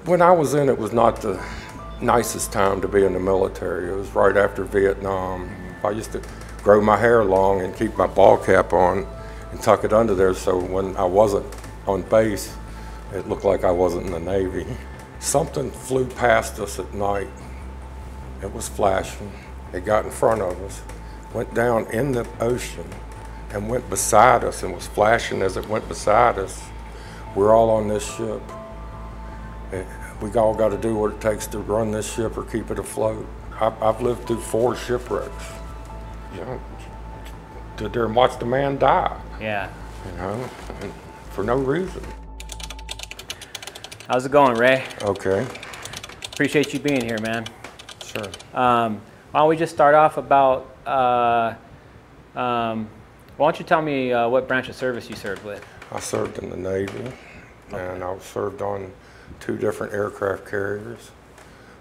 When I was in, it was not the nicest time to be in the military. It was right after Vietnam. I used to grow my hair long and keep my ball cap on and tuck it under there, so when I wasn't on base, it looked like I wasn't in the Navy. Something flew past us at night. It was flashing. It got in front of us, went down in the ocean, and went beside us and was flashing as it went beside us. We're all on this ship. We all got to do what it takes to run this ship or keep it afloat. I've lived through 4 shipwrecks. You know, stood there and watched a man die. Yeah. You know, and for no reason. How's it going, Ray? Okay. Appreciate you being here, man. Sure. Why don't we just start off about, why don't you tell me what branch of service you served with? I served in the Navy, and I served on 2 different aircraft carriers.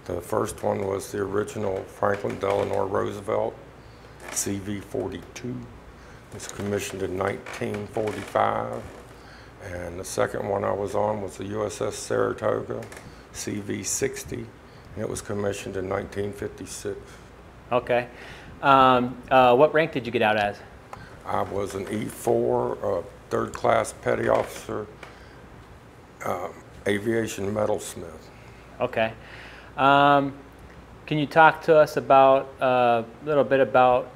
The first one was the original Franklin Delano Roosevelt, CV-42. It was commissioned in 1945. And the second one I was on was the USS Saratoga, CV-60, and it was commissioned in 1956. Okay. What rank did you get out as? I was an E4, third class petty officer, aviation metalsmith. Okay. Can you talk to us about a little bit about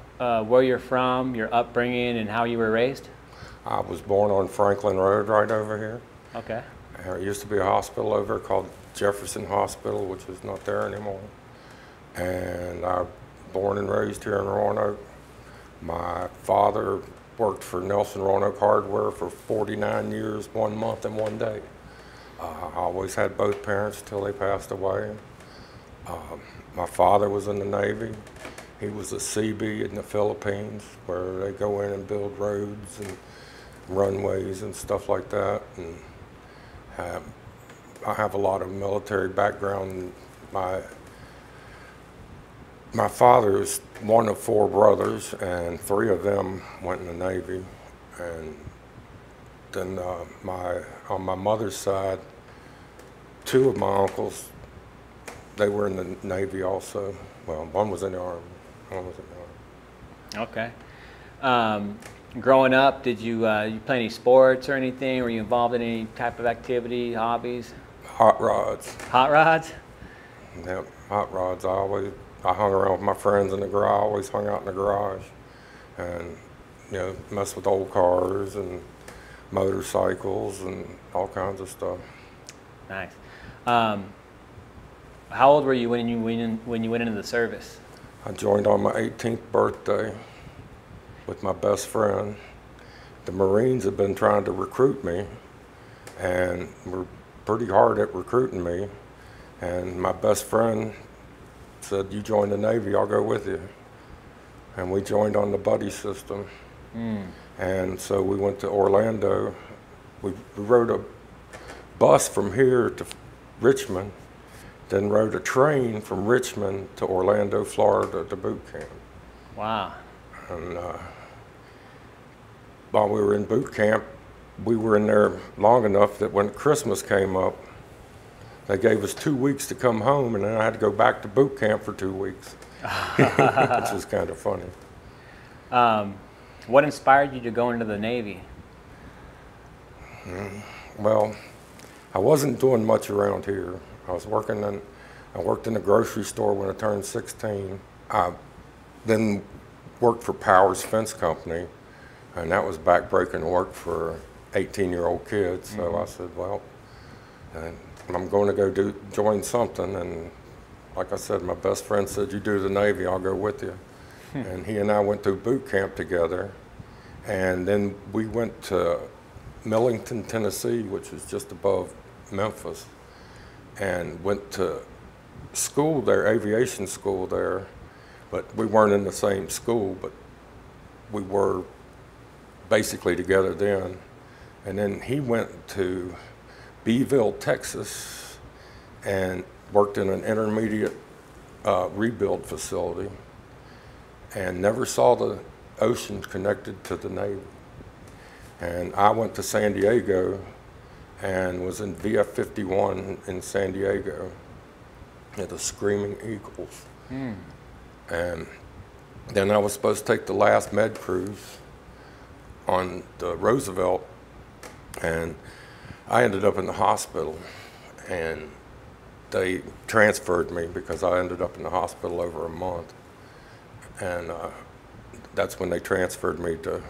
where you're from, your upbringing, and how you were raised? I was born on Franklin Road right over here. Okay. There used to be a hospital over there called Jefferson Hospital, which is not there anymore. And I was born and raised here in Roanoke. My father worked for Nelson Roanoke Hardware for 49 years, 1 month and 1 day. I always had both parents till they passed away. My father was in the Navy. He was a CB in the Philippines, where they go in and build roads and runways and stuff like that. And I have a lot of military background. My father is one of 4 brothers, and 3 of them went in the Navy. And then on my mother's side, 2 of my uncles, they were in the Navy also. Well, one was in the Army, one was in the Army. Okay. Growing up, did you play any sports or anything? Were you involved in any type of activity, hobbies? Hot rods. Hot rods? Yeah, hot rods. I hung around with my friends in the garage. I always hung out in the garage, and you know, messed with old cars and motorcycles and all kinds of stuff. Nice. How old were you when you went into the service? I joined on my 18th birthday with my best friend. The Marines had been trying to recruit me and were pretty hard at recruiting me. And my best friend said, "You join the Navy, I'll go with you." And we joined on the buddy system. And so we went to Orlando. We rode a bus from here to Richmond, then rode a train from Richmond to Orlando, Florida to boot camp. Wow. And while we were in boot camp, we were in there long enough that when Christmas came up, they gave us 2 weeks to come home, and then I had to go back to boot camp for 2 weeks, which is kind of funny. What inspired you to go into the Navy? Well, I wasn't doing much around here. I worked in a grocery store when I turned 16. I then worked for Powers Fence Company, and that was backbreaking work for 18-year-old kids. So I said, well, I'm going to go join something. And like I said, my best friend said, "You do the Navy, I'll go with you." And he and I went through boot camp together. And then we went to Millington, Tennessee, which is just above Memphis, and went to school there, aviation school there. But we weren't in the same school, but we were basically together then. And then he went to Beeville, Texas, and worked in an intermediate rebuild facility, and never saw the ocean connected to the Navy. And I went to San Diego and was in VF51 in San Diego at the Screaming Eagles. And then I was supposed to take the last med cruise on the Roosevelt, and I ended up in the hospital, and they transferred me because I ended up in the hospital over a month. And that's when they transferred me to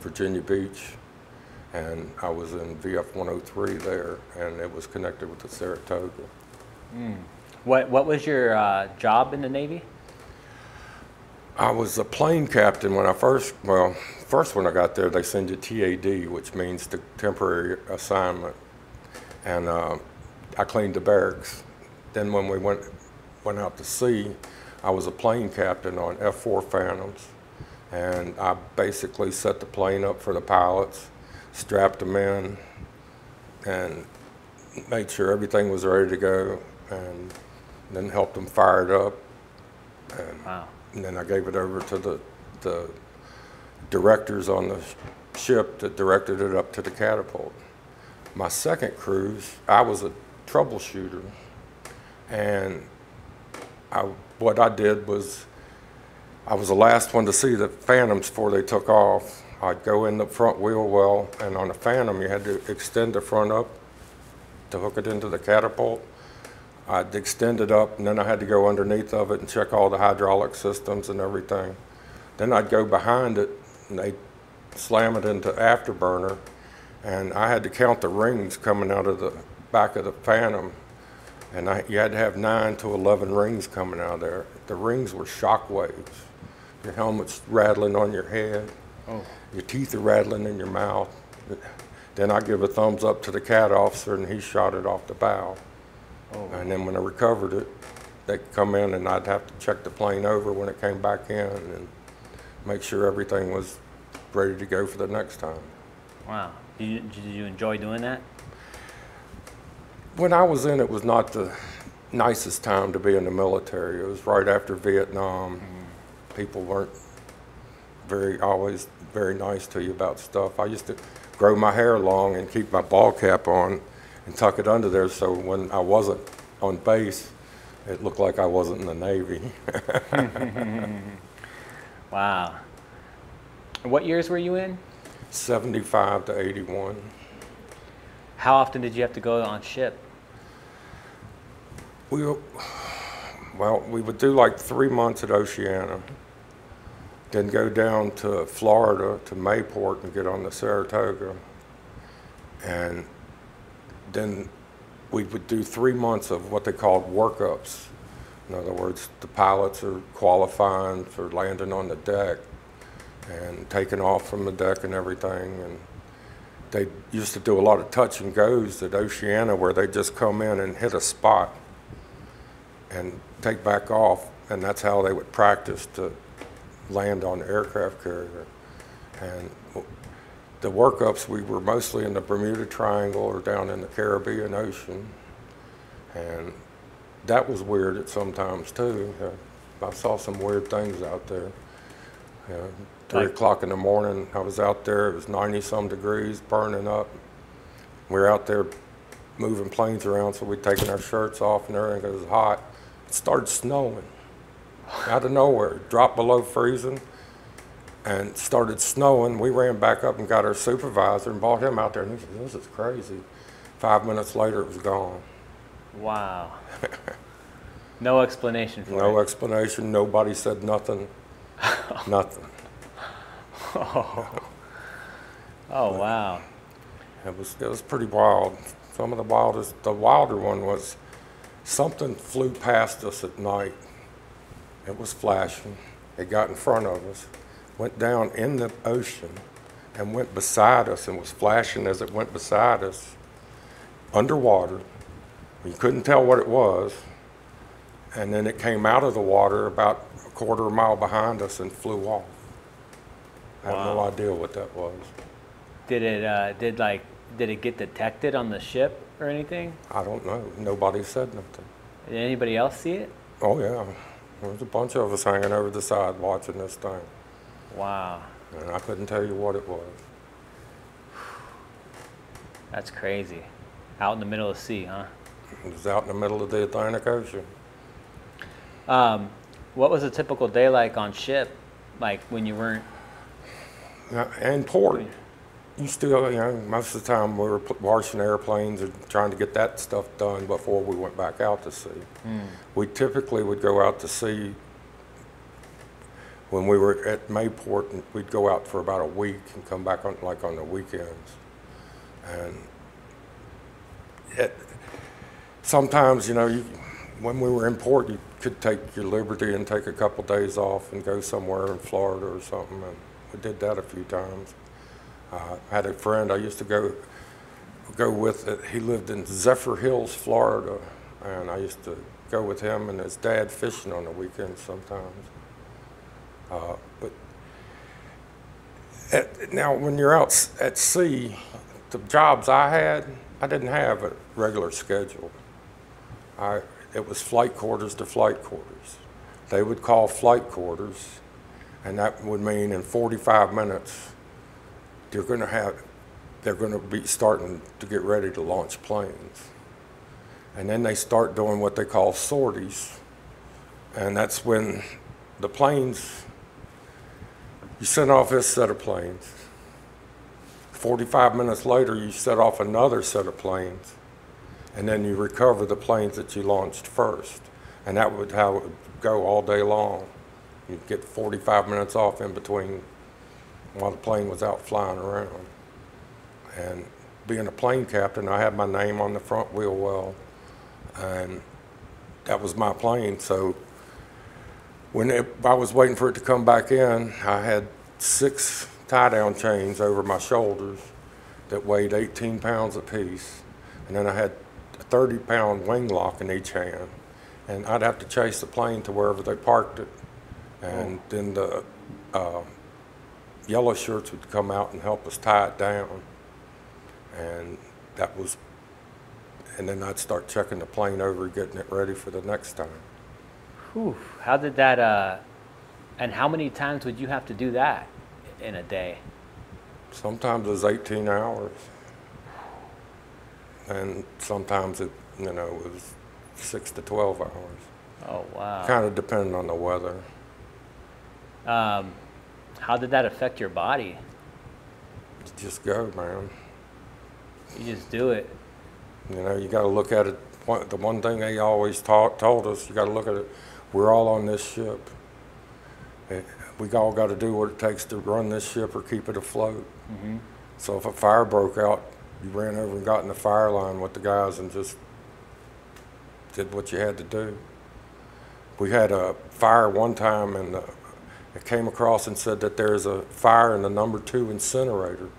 Virginia Beach, and I was in VF 103 there, and it was connected with the Saratoga. What was your job in the Navy? I was a plane captain when I first when I got there, they send you TAD, which means the temporary assignment. And I cleaned the barracks. Then when we went out to sea, I was a plane captain on F4 Phantoms. And I basically set the plane up for the pilots, strapped them in, and made sure everything was ready to go, and then helped them fire it up. And, wow. And then I gave it over to the directors on the ship that directed it up to the catapult. My second cruise, I was a troubleshooter, and what I did was I was the last one to see the Phantoms before they took off. I'd go in the front wheel well, and on the Phantom you had to extend the front up to hook it into the catapult. I'd extend it up, and then I had to go underneath of it and check all the hydraulic systems and everything. Then I'd go behind it, and they'd slam it into afterburner, and I had to count the rings coming out of the back of the Phantom, and you had to have 9 to 11 rings coming out of there. The rings were shock waves. Your helmet's rattling on your head. Oh. Your teeth are rattling in your mouth. Then I give a thumbs up to the cat officer, and he shot it off the bow. Oh. And then when I recovered it, they'd come in, and I'd have to check the plane over when it came back in and make sure everything was ready to go for the next time. Wow. Did you enjoy doing that? When I was in, it was not the nicest time to be in the military. It was right after Vietnam. People weren't always very nice to you about stuff. I used to grow my hair long and keep my ball cap on and tuck it under there, so when I wasn't on base, it looked like I wasn't in the Navy. Wow. What years were you in? 75 to 81. How often did you have to go on ship? We would do like 3 months at Oceana, then go down to Florida to Mayport and get on the Saratoga, and then we would do 3 months of what they called workups. In other words, the pilots are qualifying for landing on the deck and taking off from the deck and everything. And they used to do a lot of touch and goes at Oceana where they just come in and hit a spot and take back off, and that's how they would practice to land on the aircraft carrier. And the workups, we were mostly in the Bermuda Triangle or down in the Caribbean Ocean, and that was weird at some times too. I saw some weird things out there. 3 o'clock in the morning, I was out there, it was 90-some degrees, burning up. We were out there moving planes around, so we'd taken our shirts off and everything, 'cause it was hot. It started snowing out of nowhere. It dropped below freezing and started snowing. We ran back up and got our supervisor and brought him out there, and he said, "This is crazy." 5 minutes later, it was gone. Wow. No explanation for it? No explanation. Nobody said nothing. Nothing. Oh, wow. It was pretty wild. Some of the wilder one was something flew past us at night. It was flashing. It got in front of us, went down in the ocean, and went beside us and was flashing as it went beside us, underwater. You couldn't tell what it was. And then it came out of the water about a quarter mile behind us and flew off. I have no idea what that was. Did it get detected on the ship or anything? I don't know. Nobody said nothing. Did anybody else see it? Oh yeah, there was a bunch of us hanging over the side watching this thing. Wow. And I couldn't tell you what it was. That's crazy. Out in the middle of the sea, huh? It was out in the middle of the Atlantic Ocean. What was a typical day like on ship? Like when you weren't... And port, you still, most of the time we were washing airplanes and trying to get that stuff done before we went back out to sea. We typically would go out to sea when we were at Mayport, and we'd go out for about a week and come back on the weekends. And sometimes, when we were in port, you could take your liberty and take a couple days off and go somewhere in Florida or something. And we did that a few times. I had a friend I used to go with. He lived in Zephyr Hills, Florida, and I used to go with him and his dad fishing on the weekends sometimes. But now, when you're out at sea, the jobs I had, I didn't have a regular schedule. It was flight quarters to flight quarters. They would call flight quarters, and that would mean in 45 minutes, they're going to be starting to get ready to launch planes. And then they start doing what they call sorties, and that's when the planes, you send off this set of planes. 45 minutes later, you set off another set of planes, and then you recover the planes that you launched first. And that would how it would go all day long. You'd get 45 minutes off in between while the plane was out flying around. And being a plane captain, I had my name on the front wheel well, and that was my plane. So when I was waiting for it to come back in, I had 6 tie-down chains over my shoulders that weighed 18 pounds apiece. And then I had a 30-pound wing lock in each hand. And I'd have to chase the plane to wherever they parked it. And then the yellow shirts would come out and help us tie it down. And then I'd start checking the plane over, getting it ready for the next time. Whew. How did that, and how many times would you have to do that in a day? Sometimes it was 18 hours. And sometimes it was 6 to 12 hours. Oh, wow. Kind of depending on the weather. How did that affect your body? You just go, man. You just do it. You got to look at it. The one thing they always told us, you got to look at it. We're all on this ship. We all got to do what it takes to run this ship or keep it afloat. Mm-hmm. So if a fire broke out, you ran over and got in the fire line with the guys and just did what you had to do. We had a fire one time, and it came across and said that there's a fire in the number 2 incinerator.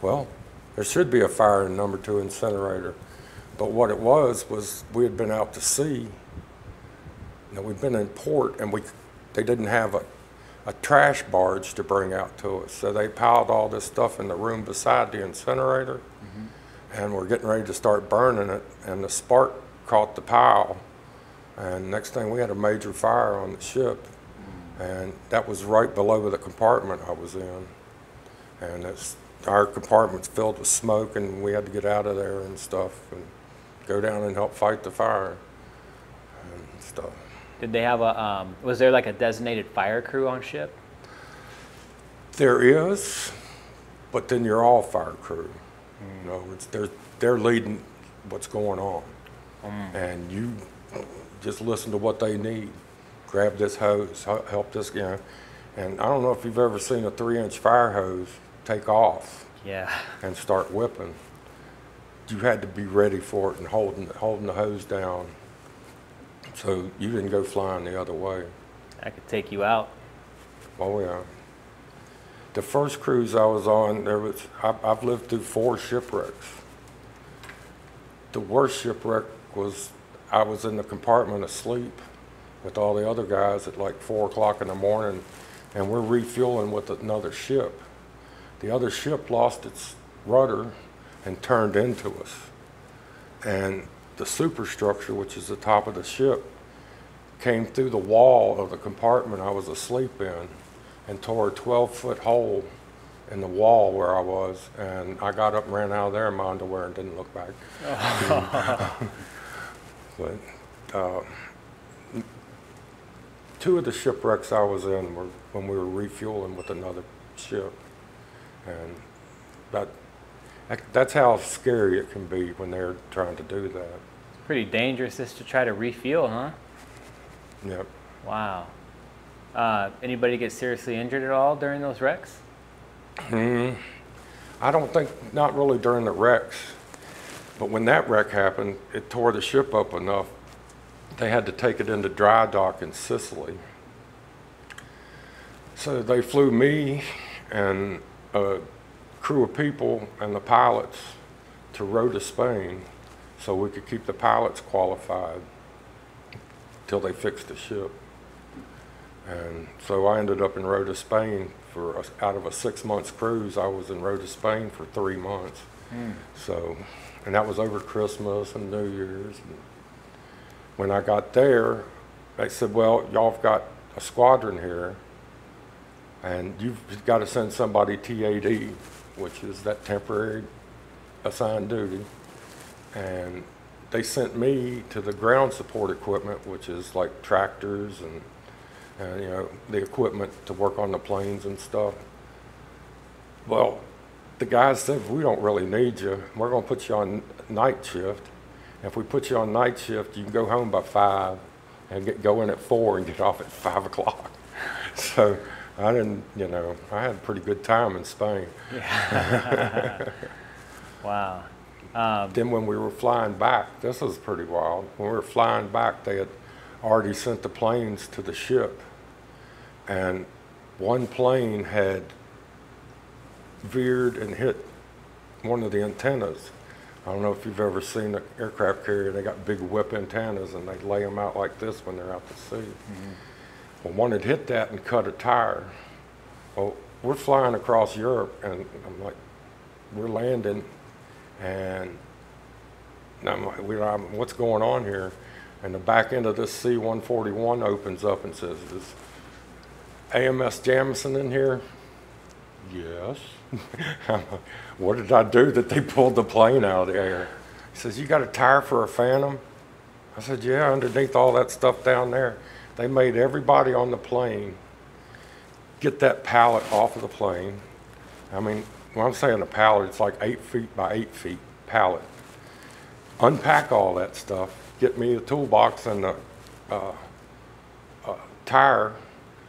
Well, there should be a fire in number 2 incinerator. But what it was we had been out to sea. We'd been in port, and they didn't have a trash barge to bring out to us. So they piled all this stuff in the room beside the incinerator, mm-hmm. and we're getting ready to start burning it, and the spark caught the pile. And next thing, we had a major fire on the ship, and that was right below the compartment I was in. And our compartment's filled with smoke, and we had to get out of there and stuff and go down and help fight the fire and stuff. Did they have was there like a designated fire crew on ship? There is, but then you're all fire crew. They're leading what's going on. And you just listen to what they need. Grab this hose, help this guy. And I don't know if you've ever seen a 3-inch fire hose take off. Yeah. And start whipping. You had to be ready for it and holding the hose down, so you didn't go flying the other way. That could take you out. Oh yeah. The first cruise I was on, I've lived through 4 shipwrecks. The worst shipwreck was I was in the compartment asleep with all the other guys at like 4 o'clock in the morning, and we're refueling with another ship. The other ship lost its rudder and turned into us. And the superstructure, which is the top of the ship, came through the wall of the compartment I was asleep in and tore a 12-foot hole in the wall where I was, and I got up and ran out of there in my underwear and didn't look back. But two of the shipwrecks I was in were when we were refueling with another ship, and that's how scary it can be when they're trying to do that. Pretty dangerous just to try to refuel, huh? Yep. Wow. Anybody get seriously injured at all during those wrecks? I don't think, not really during the wrecks, but when that wreck happened, it tore the ship up enough, they had to take it into dry dock in Sicily. So they flew me and a crew of people and the pilots to Rota, Spain, so we could keep the pilots qualified till they fixed the ship. And so I ended up in Rota, Spain out of a 6-month cruise. I was in Rota, Spain for 3 months. So, and that was over Christmas and New Year's. And when I got there, they said, well, y'all have got a squadron here, and you've got to send somebody TAD, which is that temporary assigned duty. And they sent me to the ground support equipment, which is like tractors and you know, the equipment to work on the planes and stuff. Well, the guys said, we don't really need you. We're going to put you on night shift. If we put you on night shift, you can go home by 5 and go in at 4 and get off at 5 o'clock. So I didn't, you know, I had a pretty good time in Spain. Yeah. Wow. Then when we were flying back, this was pretty wild. When we were flying back, they had already sent the planes to the ship. And one plane had veered and hit one of the antennas. I don't know if you've ever seen an aircraft carrier. They got big whip antennas, and they lay them out like this when they're out to sea. Well, one had hit that and cut a tire. Well, we're flying across Europe, and I'm like, we're landing, and I'm like, what's going on here? And the back end of this C-141 opens up and says, is AMS Jamison in here? Yes. What did I do that they pulled the plane out of the air? He says, you got a tire for a Phantom? I said, yeah, underneath all that stuff down there. They made everybody on the plane get that pallet off of the plane. I mean, when I'm saying a pallet, it's like 8 feet by 8 feet pallet. Unpack all that stuff, get me a toolbox and a tire,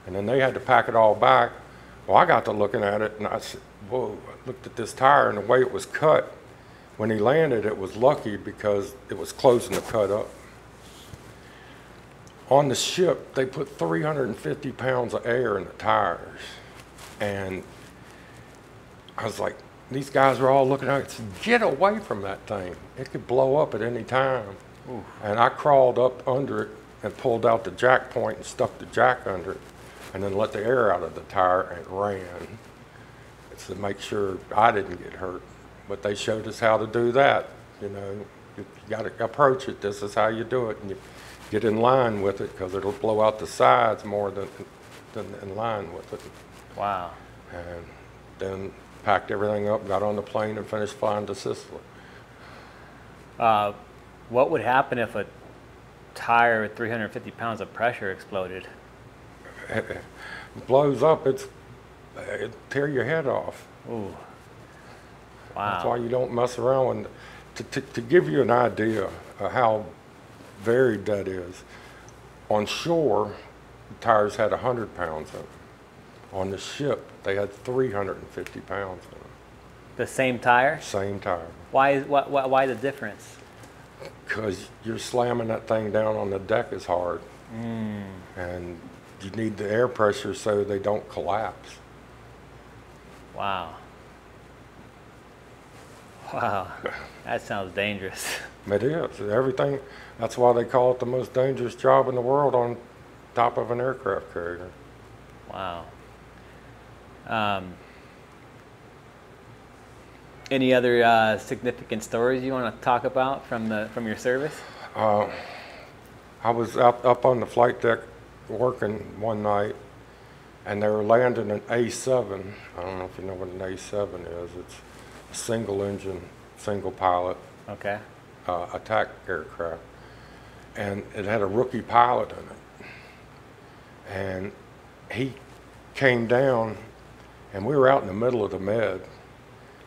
and then they had to pack it all back. Well, I got to looking at it, and I said, whoa, I looked at this tire, and the way it was cut, when he landed, it was lucky because it was closing the cut up. On the ship, they put 350 pounds of air in the tires, and I was like, these guys were all looking at it, said, get away from that thing. It could blow up at any time. Ooh. And I crawled up under it and pulled out the jack point and stuck the jack under it, and then let the air out of the tire and ran. It's to make sure I didn't get hurt. But they showed us how to do that. You know, you got to approach it. This is how you do it. And you get in line with it because it'll blow out the sides more than in line with it. Wow. And then packed everything up, got on the plane, and finished flying to Sicily. What would happen if a tire with 350 pounds of pressure exploded? It blows up, it'd tear your head off. Ooh. Wow. That's why you don't mess around. To give you an idea of how varied that is, on shore, the tires had 100 pounds in them. On the ship, they had 350 pounds in them. The same tire? Same tire. Why the difference? Because you're slamming that thing down on the deck as hard. And you need the air pressure so they don't collapse. Wow. Wow. That sounds dangerous. It is. Everything. That's why they call it the most dangerous job in the world on top of an aircraft carrier. Wow. Any other significant stories you want to talk about from your service? I was up on the flight deck working one night, and they were landing an A7. I don't know if you know what an A7 is. It's a single engine, single pilot Okay. attack aircraft. And it had a rookie pilot in it. And he came down, and we were out in the middle of the med,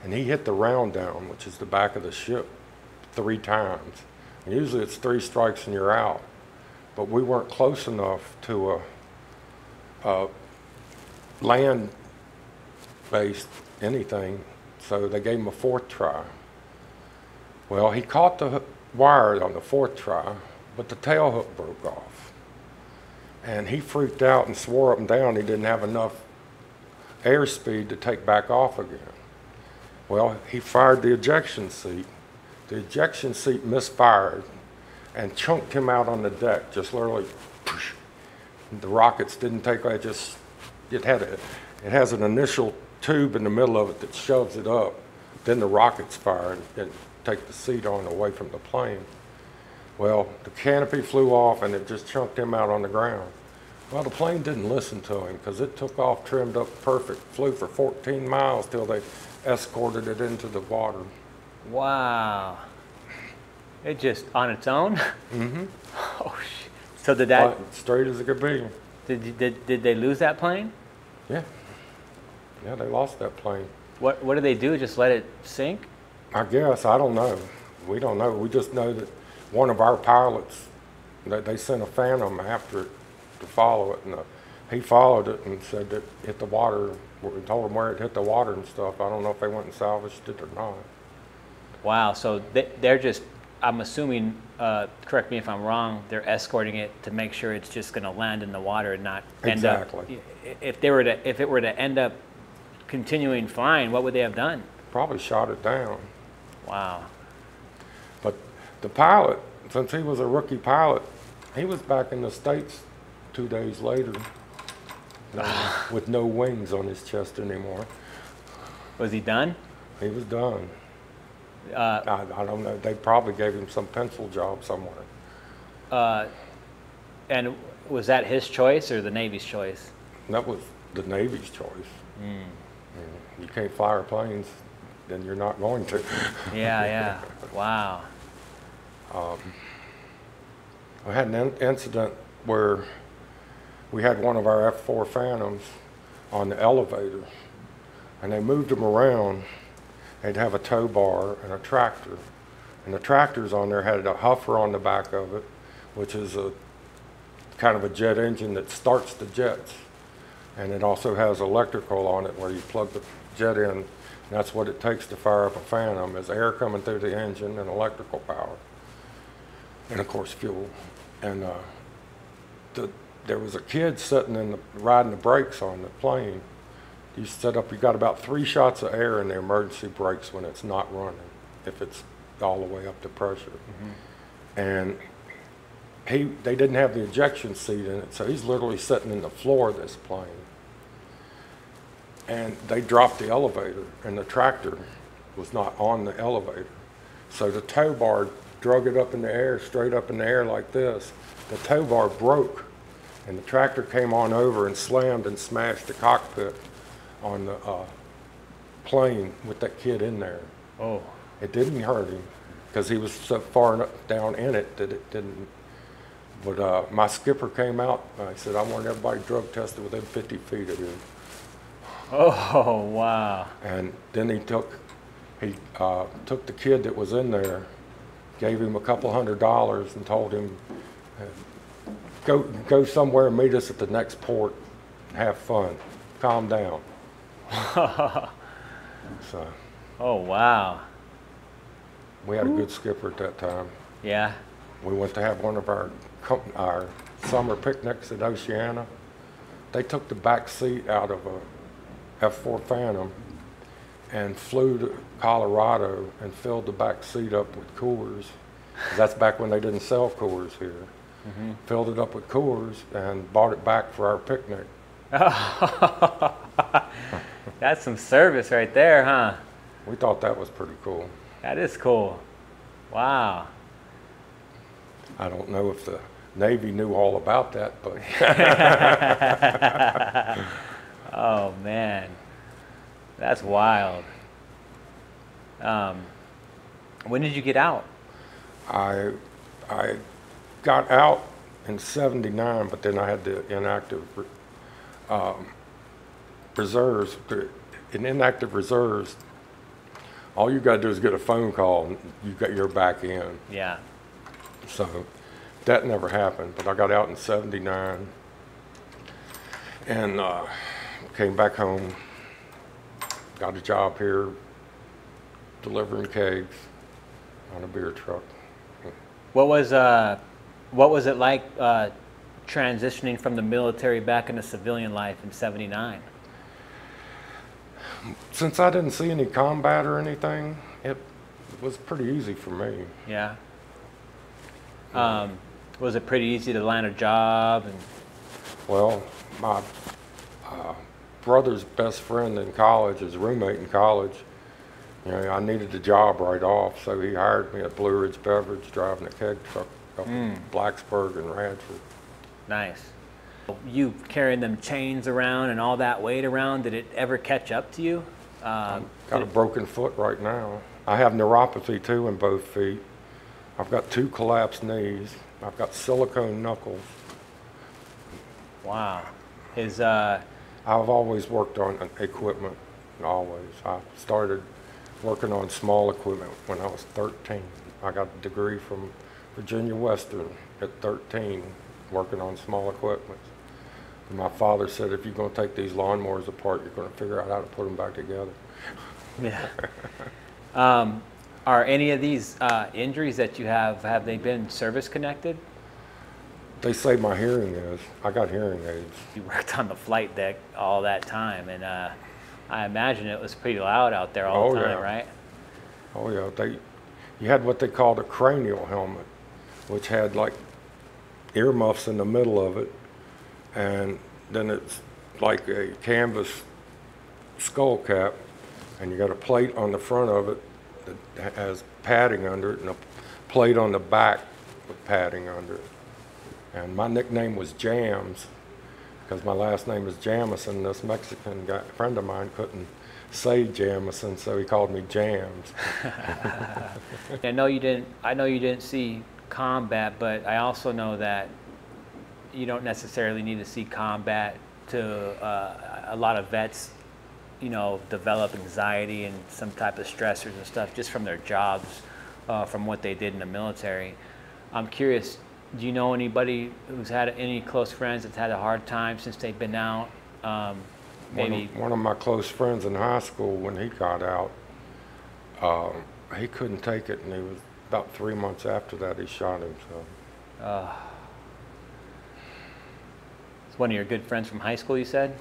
and he hit the round down, which is the back of the ship, 3 times. And usually it's 3 strikes and you're out. But we weren't close enough to a land-based anything, so they gave him a 4th try. Well, he caught the wire on the 4th try, but the tail hook broke off. And he freaked out and swore up and down he didn't have enough airspeed to take back off again. Well, he fired the ejection seat. The ejection seat misfired and chunked him out on the deck, just literally, poosh. The rockets didn't take, it has an initial tube in the middle of it that shoves it up. Then the rockets fire and take the seat on away from the plane. Well, the canopy flew off and it just chunked him out on the ground. Well, the plane didn't listen to him because it took off, trimmed up perfect, flew for 14 miles till they escorted it into the water. Wow. It just on its own? Mm-hmm. Oh, shit. So did that... Straight as it could be. Did they lose that plane? Yeah. Yeah, they lost that plane. What did they do? Just let it sink? I guess. I don't know. We don't know. We just know that one of our pilots, they sent a Phantom after it to follow it, and he followed it and said that it hit the water. We told him where it hit the water and stuff. I don't know if they went and salvaged it or not. Wow. So they're just, I'm assuming, correct me if I'm wrong, they're escorting it to make sure it's just going to land in the water and not end up. Exactly. If it were to end up continuing flying, what would they have done? Probably shot it down. Wow. But the pilot, since he was a rookie pilot, he was back in the States 2 days later with no wings on his chest anymore. Was he done? He was done. I don't know. They probably gave him some pencil job somewhere. And was that his choice or the Navy's choice? That was the Navy's choice. You can't fly airplanes, then you're not going to. Yeah. Wow. I had an incident where we had one of our F4 Phantoms on the elevator, and they moved them around. They'd have a tow bar and a tractor, and the tractors on there had a huffer on the back of it, which is a kind of a jet engine that starts the jets, and it also has electrical on it where you plug the jet in, and that's what it takes to fire up a Phantom, is air coming through the engine and electrical power, and of course fuel. And there was a kid sitting riding the brakes on the plane. You got about 3 shots of air in the emergency brakes when it's not running, if it's all the way up to pressure. And they didn't have the ejection seat in it, so he's literally sitting in the floor of this plane. And they dropped the elevator, and the tractor was not on the elevator. So the tow bar drug it up in the air, straight up in the air like this. The tow bar broke, and the tractor came on over and slammed and smashed the cockpit on the plane with that kid in there. Oh. It didn't hurt him because he was so far enough down in it that it didn't. But my skipper came out and I said, I want everybody drug tested within 50 feet of him. Oh, wow. And then he took the kid that was in there, gave him a couple $100 and told him, go somewhere and meet us at the next port, have fun, calm down. So. Oh, wow. We had a good skipper at that time. Yeah. We went to have one of our summer picnics at Oceana. They took the back seat out of a F4 Phantom and flew to Colorado and filled the back seat up with Coors. That's back when they didn't sell Coors here. Filled it up with Coors and bought it back for our picnic. That's some service right there, huh? We thought that was pretty cool. That is cool. Wow. I don't know if the Navy knew all about that, but Oh man, that's wild. When did you get out? I got out in '79, but then I had the inactive reserves. In inactive reserves, all you got to do is get a phone call, and you're back in. Yeah. So that never happened. But I got out in '79 and came back home. Got a job here delivering kegs on a beer truck. What was it like transitioning from the military back into civilian life in '79? Since I didn't see any combat or anything, it was pretty easy for me. Yeah. Was it pretty easy to land a job? And Well, my brother's best friend in college, his roommate in college, I needed a job right off, so he hired me at Blue Ridge Beverage, driving a keg truck up in Blacksburg and Radford. Nice. You carrying them chains around and all that weight around, did it ever catch up to you? Got a broken foot right now. I have neuropathy too in both feet. I've got 2 collapsed knees. I've got silicone knuckles. Wow. I've always worked on equipment, always. I started working on small equipment when I was 13. I got a degree from Virginia Western at 13, working on small equipment. And my father said, if you're going to take these lawnmowers apart, you're going to figure out how to put them back together. Yeah. Are any of these injuries that you have they been service connected? They say my hearing is. I got hearing aids. You worked on the flight deck all that time, and I imagine it was pretty loud out there all the time, right? Oh yeah, you had what they called a cranial helmet, which had like earmuffs in the middle of it, and then it's like a canvas skull cap, and you got a plate on the front of it that has padding under it, and a plate on the back with padding under it. And my nickname was Jams, because my last name is Jamison. This Mexican guy, friend of mine, couldn't say Jamison, so he called me Jams. I know you didn't see combat, but I also know that you don't necessarily need to see combat to a lot of vets, develop anxiety and some type of stressors and stuff just from their jobs, from what they did in the military. I'm curious, do you know anybody who's had any close friends that's had a hard time since they've been out? Maybe one of my close friends in high school, when he got out, he couldn't take it, and he was about 3 months after that he shot himself. It's one of your good friends from high school, you said?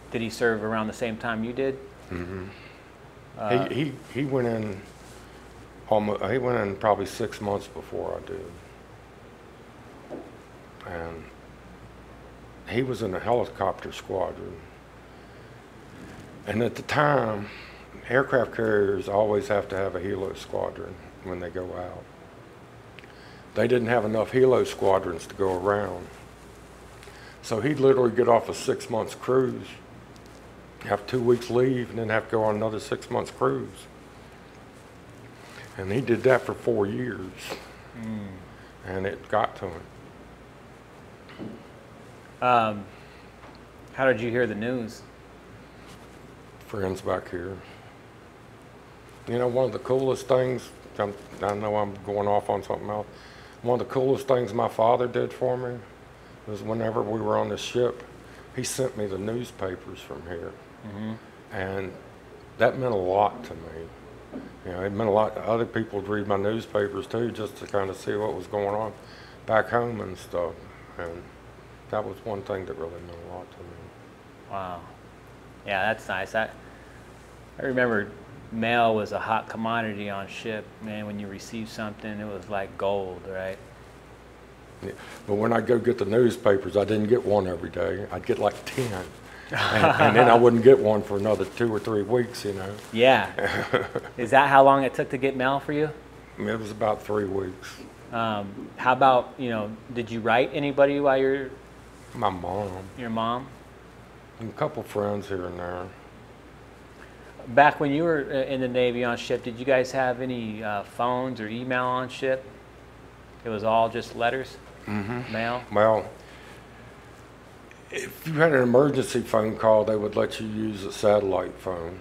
Did he serve around the same time you did? Mm-hmm. He went in he went in probably 6 months before I did. And he was in a helicopter squadron. And at the time, aircraft carriers always have to have a helo squadron when they go out. They didn't have enough helo squadrons to go around. So he'd literally get off a 6 months cruise, have 2 weeks leave, and then have to go on another 6 months cruise. And he did that for 4 years. And it got to him. How did you hear the news? Friends back here. One of the coolest things, I know I'm going off on something else. One of the coolest things my father did for me was whenever we were on the ship, he sent me the newspapers from here. And that meant a lot to me. It meant a lot to other people to read my newspapers too, just to kind of see what was going on back home and stuff. And that was one thing that really meant a lot to me. Wow. Yeah, that's nice. I remember mail was a hot commodity on ship. Man, when you received something, it was like gold, right? Yeah. But when I go get the newspapers, I didn't get one every day. I'd get like 10. And then I wouldn't get one for another 2 or 3 weeks, Yeah. Is that how long it took to get mail for you? It was about 3 weeks. How about, you know, did you write anybody while you're My mom, your mom? and a couple friends here and there. Back when you were in the Navy on ship, did you guys have any phones or email on ship? It was all just letters, mail? Well, if you had an emergency phone call, they would let you use a satellite phone,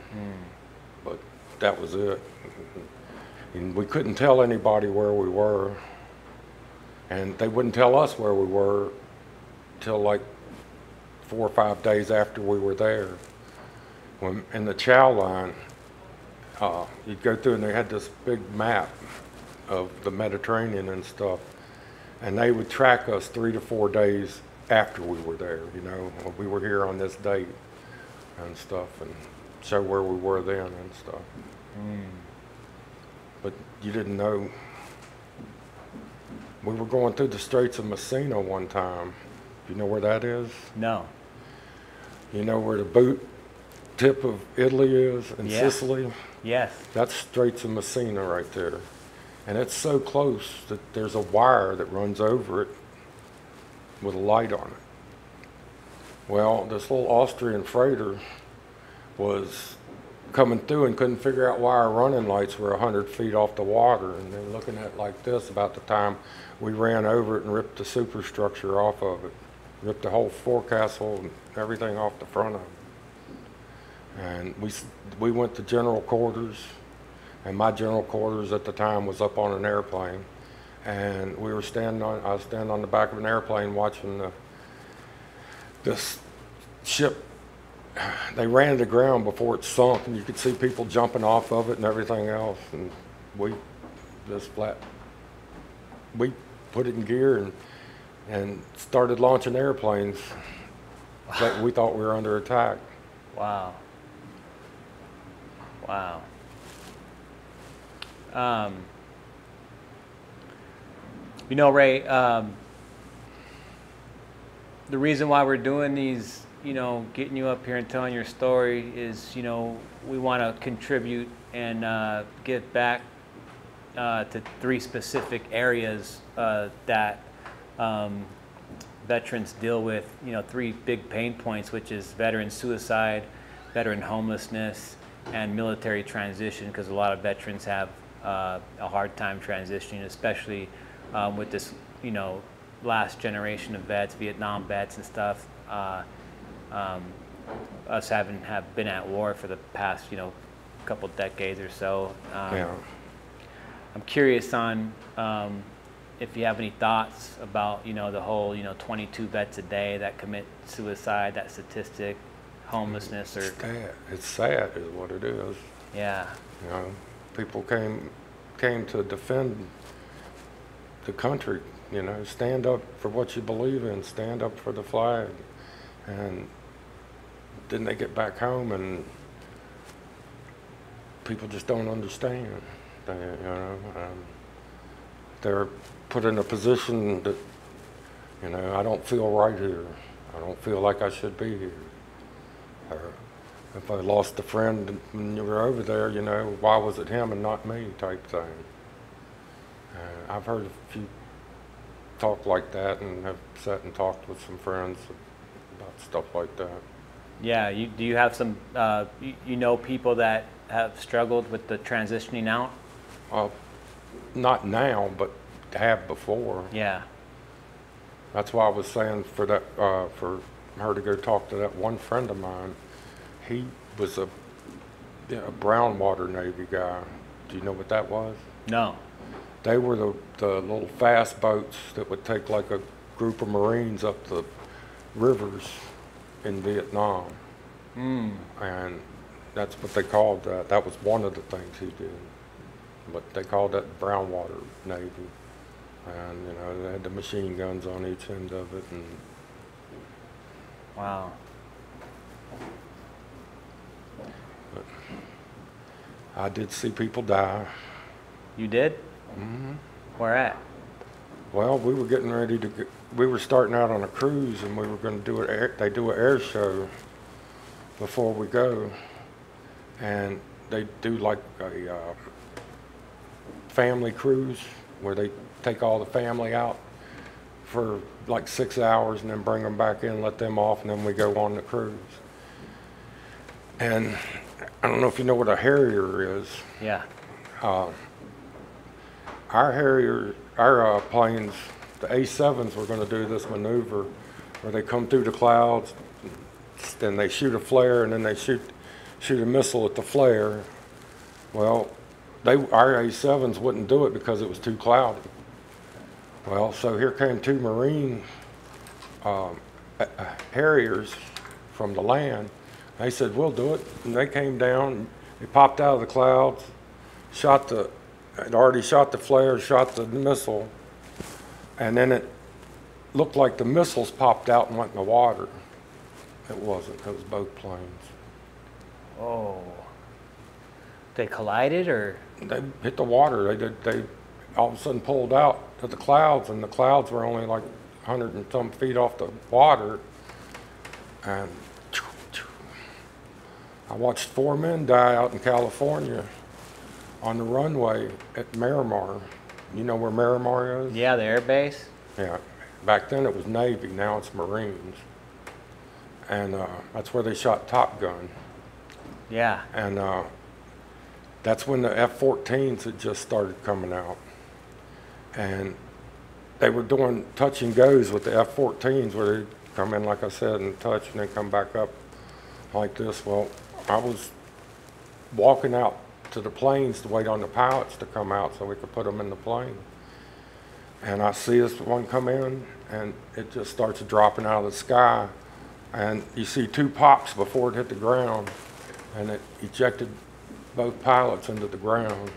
but that was it. And we couldn't tell anybody where we were, and they wouldn't tell us where we were till like 4 or 5 days after we were there. When in the chow line, you'd go through and they had this big map of the Mediterranean and stuff, and they would track us 3 to 4 days after we were there, you know, we were here on this date and stuff, and show where we were then and stuff. But you didn't know. We were going through the Straits of Messina one time. You know where that is? No. You know where the boot tip of Italy is in Sicily? Yes. That's Straits of Messina right there. And it's so close that there's a wire that runs over it with a light on it. Well, this little Austrian freighter was coming through and couldn't figure out why our running lights were 100 feet off the water. And they're looking at it like this about the time we ran over it and ripped the superstructure off of it. Ripped the whole forecastle and everything off the front of it. And we went to general quarters, and my general quarters at the time was up on an airplane. And I was standing on the back of an airplane watching this ship. They ran to the ground before it sunk, and you could see people jumping off of it and everything else. And we put it in gear and started launching airplanes. That we thought we were under attack. Wow. Wow. You know, Ray, the reason why we're doing these, you know, getting you up here and telling your story is, you know, we want to contribute and give back to 3 specific areas that veterans deal with, you know, 3 big pain points, which is veteran suicide, veteran homelessness, and military transition, because a lot of veterans have a hard time transitioning, especially with this, you know, last generation of vets, Vietnam vets and stuff. Us have been at war for the past, you know, couple decades or so. Yeah. I'm curious on if you have any thoughts about, you know, the whole, you know, 22 vets a day that commit suicide, that statistic, homelessness, or it's sad is what it is. Yeah. You know, people came to defend the country. You know, stand up for what you believe in, stand up for the flag, and then they get back home and people just don't understand. They're put in a position that, you know, I don't feel right here. I don't feel like I should be here. Or if I lost a friend when you were over there, you know, why was it him and not me type thing. I've heard a few talk like that and have sat and talked with some friends about stuff like that. Yeah, do you have some, you know, people that have struggled with the transitioning out? Not now, but have before. Yeah. That's why I was saying for her to go talk to that one friend of mine. He was a brown water Navy guy. Do you know what that was? No. They were the little fast boats that would take like a group of Marines up the rivers in Vietnam. And that's what they called that. That was one of the things he did. But they called that brown water Navy. And, you know, they had the machine guns on each end of it. And wow. But I did see people die. You did? Mm-hmm. Where at? Well, we were getting ready to we were starting out on a cruise, and we were going to do they do an air show before we go, and they do like a family cruise where they take all the family out for like 6 hours and then bring them back in, let them off, and then we go on the cruise. And I don't know if you know what a Harrier is. Yeah. Our Harrier, our planes, the A7s were going to do this maneuver where they come through the clouds, then they shoot a flare, and then they shoot a missile at the flare. Well, our A7s wouldn't do it because it was too cloudy. Well, so here came two Marine Harriers from the land. They said, we'll do it. And they came down, they popped out of the clouds, had already shot the flare, shot the missile, and then it looked like the missiles popped out and went in the water. It wasn't, it was both planes. Oh. They collided, or? They hit the water. They all of a sudden pulled out to the clouds, and the clouds were only like 100 and some feet off the water. And I watched 4 men die out in California on the runway at Miramar. You know where Miramar is? Yeah, the air base. Yeah. Back then it was Navy, now it's Marines. And that's where they shot Top Gun. Yeah. And that's when the F14s had just started coming out. And they were doing touch and goes with the F14s where they'd come in, like I said, and touch and then come back up like this. Well, I was walking out to the planes to wait on the pilots to come out so we could put them in the plane. And I see this one come in, and it just starts dropping out of the sky. And you see 2 pops before it hit the ground, and it ejected both pilots into the ground.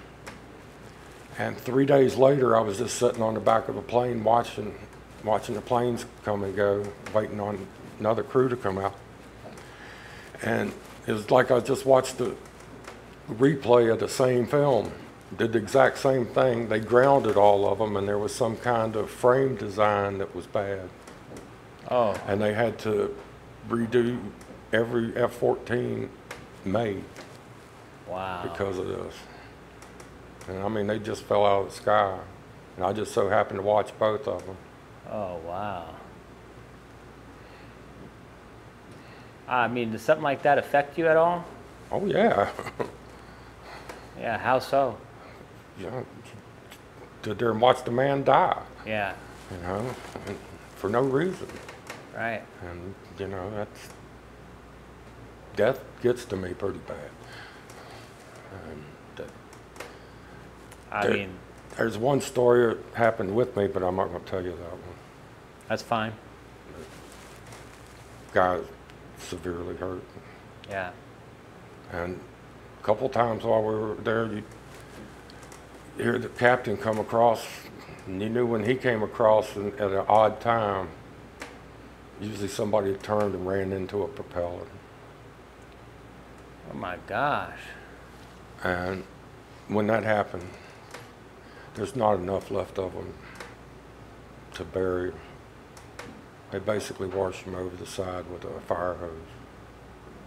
And 3 days later, I was just sitting on the back of a plane watching the planes come and go, waiting on another crew to come out. And it was like I just watched the replay of the same film. Did the exact same thing. They grounded all of them, and there was some kind of frame design that was bad. Oh. And they had to redo every F-14 made. Wow. Because of this. And I mean, they just fell out of the sky. And I just so happened to watch both of them. Oh, wow. I mean, does something like that affect you at all? Oh, yeah. Yeah, how so? Yeah. Stood there and watched the man die. Yeah. You know, and for no reason. Right. And, you know, death gets to me pretty bad. And there's one story that happened with me, but I'm not going to tell you that one. That's fine. Guy severely hurt. Yeah. And a couple times while we were there, you hear the captain come across, and you knew when he came across at an odd time, usually somebody turned and ran into a propeller. Oh my gosh. And when that happened, there's not enough left of them to bury. They basically wash them over the side with a fire hose.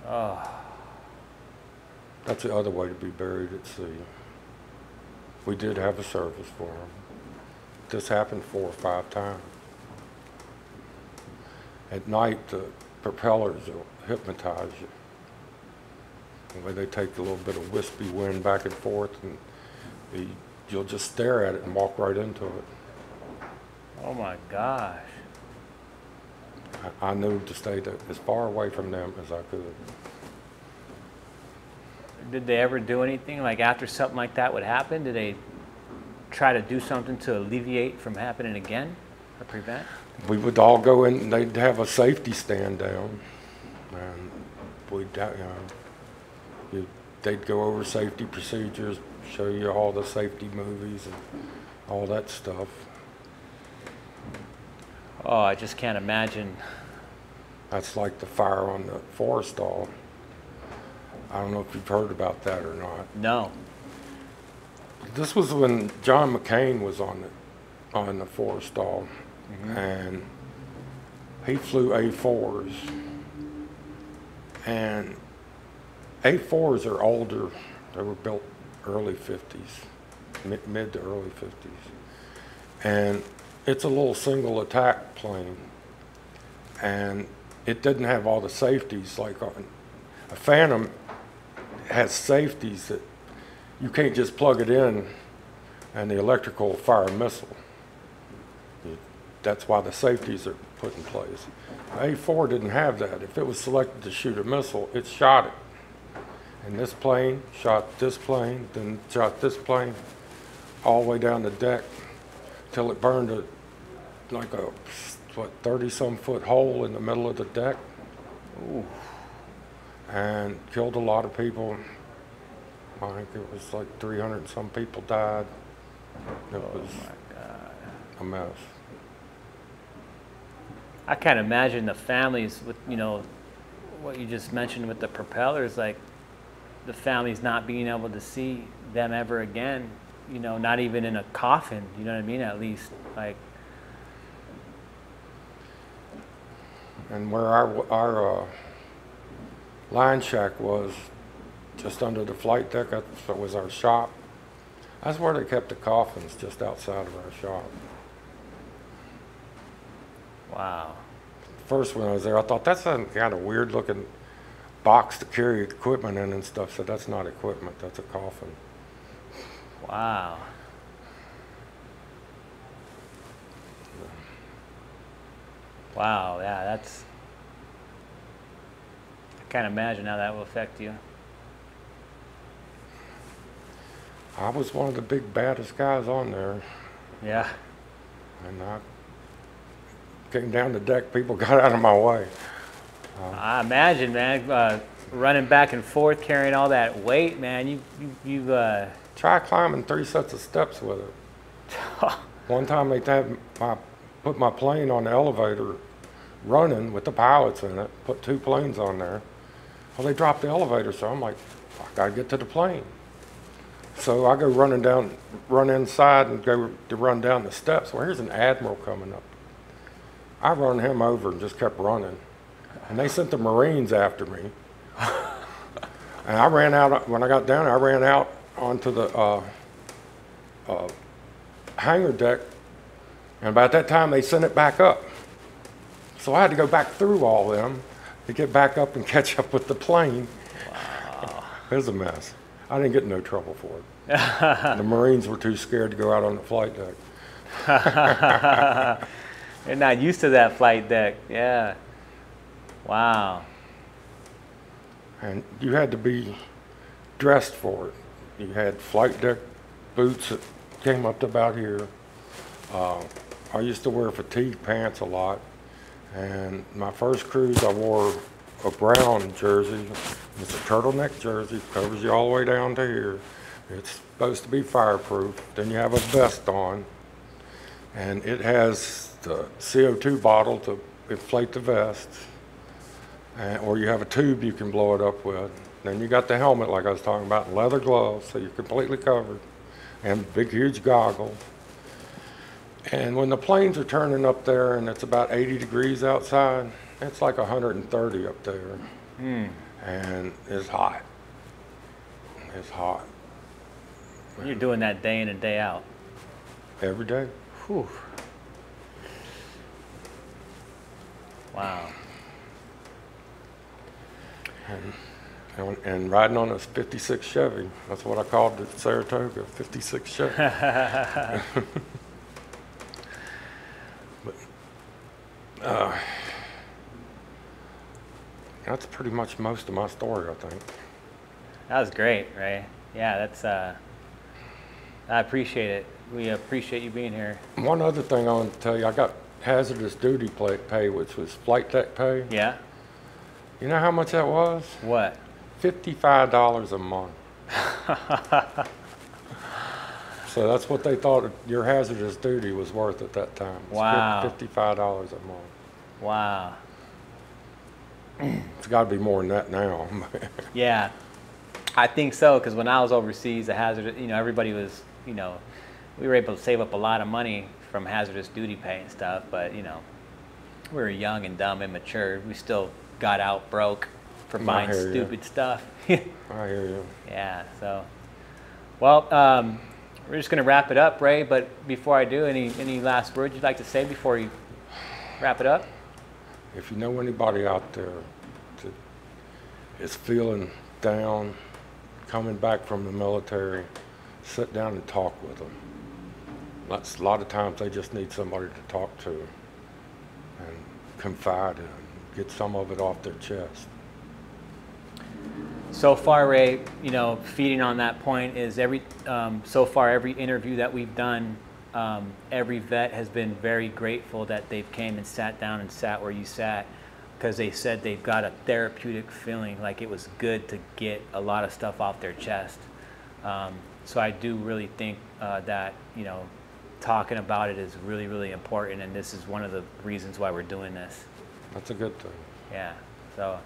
Oh. That's the other way to be buried at sea. We did have a service for them. This happened 4 or 5 times. At night, the propellers will hypnotize you. The way they take a little bit of wispy wind back and forth, and you'll just stare at it and walk right into it. Oh my gosh. I knew to stay as far away from them as I could. Did they ever do anything, like after something like that would happen? Did they try to do something to alleviate from happening again or prevent? We would all go in, and they'd have a safety stand down, and they'd go over safety procedures, show you all the safety movies and all that stuff. Oh, I just can't imagine. That's like the fire on the Forrestal. I don't know if you've heard about that or not. No. This was when John McCain was on the Forrestal, and he flew A4s. And A4s are older. They were built early 50s, mid to early 50s. And it's a little single attack plane. And it didn't have all the safeties like a Phantom has safeties that you can't just plug it in and the electrical will fire a missile. That's why the safeties are put in place. A4 didn't have that. If it was selected to shoot a missile, it shot it. And this plane shot this plane, then shot this plane, all the way down the deck till it burned like a, 30-some foot hole in the middle of the deck. Ooh. And killed a lot of people. I think it was like 300 and some people died. It was a mess. I can't imagine the families with, what you just mentioned with the propellers, like the families not being able to see them ever again, not even in a coffin, you know what I mean? At least, like. And where our line shack was, just under the flight deck, that was our shop. That's where they kept the coffins, just outside of our shop. Wow. First when I was there, I thought that's a kind of weird looking box to carry equipment in and stuff. So that's not equipment, that's a coffin. Wow. Wow, yeah, that's, I can't imagine how that will affect you. I was one of the big baddest guys on there. Yeah. And I came down the deck, people got out of my way. I imagine, man, running back and forth, carrying all that weight, man. You Try climbing 3 sets of steps with it. One time they had put my plane on the elevator running with the pilots in it, put 2 planes on there. Well, they dropped the elevator, so I'm like, I gotta get to the plane. So I go run inside and go to run down the steps. Well, here's an admiral coming up. I run him over and just kept running. And they sent the Marines after me. And I ran out, when I got down there, I ran out onto the hangar deck. And about that time, they sent it back up. So I had to go back through all them to get back up and catch up with the plane. Wow. It was a mess. I didn't get in no trouble for it. The Marines were too scared to go out on the flight deck. They're not used to that flight deck, yeah. Wow. And you had to be dressed for it. You had flight deck boots that came up to about here. I used to wear fatigue pants a lot. And my first cruise, I wore a brown jersey. It's a turtleneck jersey, covers you all the way down to here. It's supposed to be fireproof. Then you have a vest on, and it has the CO2 bottle to inflate the vest, or you have a tube you can blow it up with. Then you got the helmet, like I was talking about, and leather gloves, so you're completely covered, and big, huge goggles. And when the planes are turning up there and it's about 80 degrees outside, it's like 130 up there. And it's hot. It's hot. You're doing that day in and day out. Every day. Whew. Wow. And riding on this 56 Chevy. That's what I called the Saratoga, 56 Chevy. But that's pretty much most of my story, I think. That was great, Ray. Yeah, that's, I appreciate it. We appreciate you being here. One other thing I want to tell you, I got hazardous duty pay, which was flight deck pay. Yeah? You know how much that was? What? $55 a month. So that's what they thought your hazardous duty was worth at that time. Wow. $55 a month. Wow. It's got to be more than that now. Yeah, I think so, because when I was overseas, the hazardous, everybody was, we were able to save up a lot of money from hazardous duty pay and stuff, but, we were young and dumb, immature. We still got out broke for buying stupid stuff. I hear you. Yeah, so, well, We're just going to wrap it up, Ray, but before I do, any last words you'd like to say before you wrap it up? If you know anybody out there that is feeling down, coming back from the military, sit down and talk with them. A lot of times they just need somebody to talk to and confide in, get some of it off their chest. So far, Ray, you know, feeding on that point is so far every interview that we've done, every vet has been very grateful that they've came and sat down and sat where you sat, because they said they've got a therapeutic feeling, like it was good to get a lot of stuff off their chest. So I do really think that, you know, talking about it is really, really important, and this is one of the reasons why we're doing this. That's a good thing. Yeah. So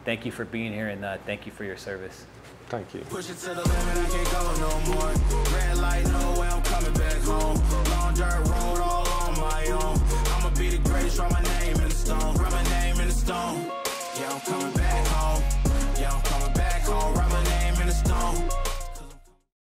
thank you for being here, and thank you for your service. Thank you. Push it to the limit, I can't go no more.